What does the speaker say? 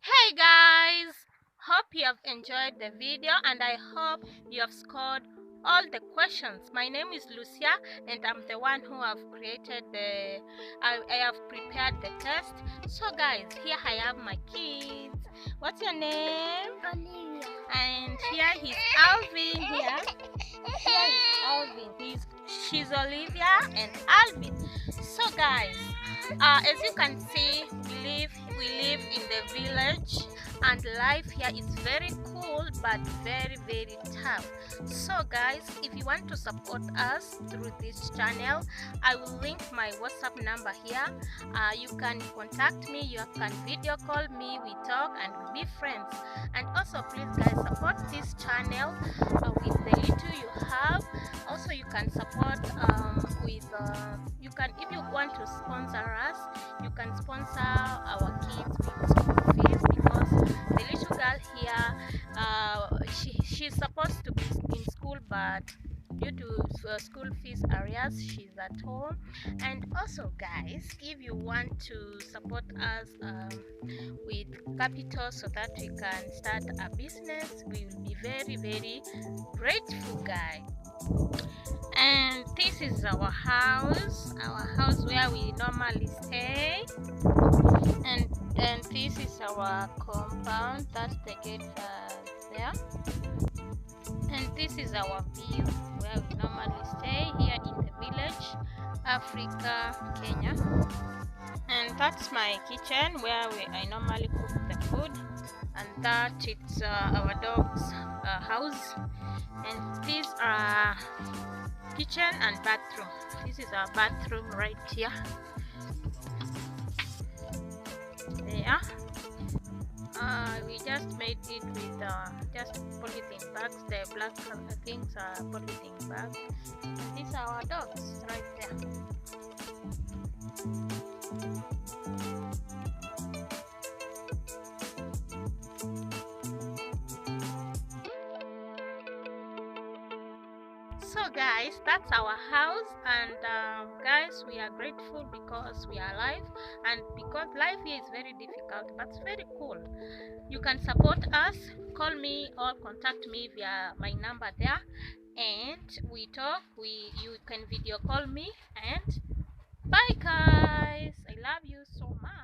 Hey guys, hope you have enjoyed the video and I hope you have scored all the questions. My name is Lucia and I'm the one who have created I have prepared the test. So guys, here I have my kids. What's your name? Olivia. And here he's Alvin. Here is Alvin. She's Olivia and Alvin. So guys, as you can see, we live in the village and life here is very cool but very tough. So guys, if you want to support us through this channel, I will link my WhatsApp number here. You can contact me, you can video call me, we talk and we be friends. And also please guys, support this channel with the little you have. Also you can support you can, if you want to sponsor us, you can sponsor our kids with school fees, because the little girl here, she's supposed to be in school, but due to school fees areas, she's at home. And also guys, if you want to support us with capital so that we can start a business, we will be very grateful guys. And this is our house where we normally stay, and this is our compound. That's the gate there, and this is our view where we normally stay here in the village, Africa, Kenya. And that's my kitchen where I normally cook the food, and that it's our dog's house. And these are kitchen and bathroom. This is our bathroom right here. Yeah. We just made it with just polythene bags. The black things are polythene bags. And these are our dogs right there. So guys, that's our house, and guys, we are grateful because we are alive, and because life here is very difficult but it's very cool. You can support us, call me or contact me via my number there, and we talk. You can video call me, and bye guys, I love you so much.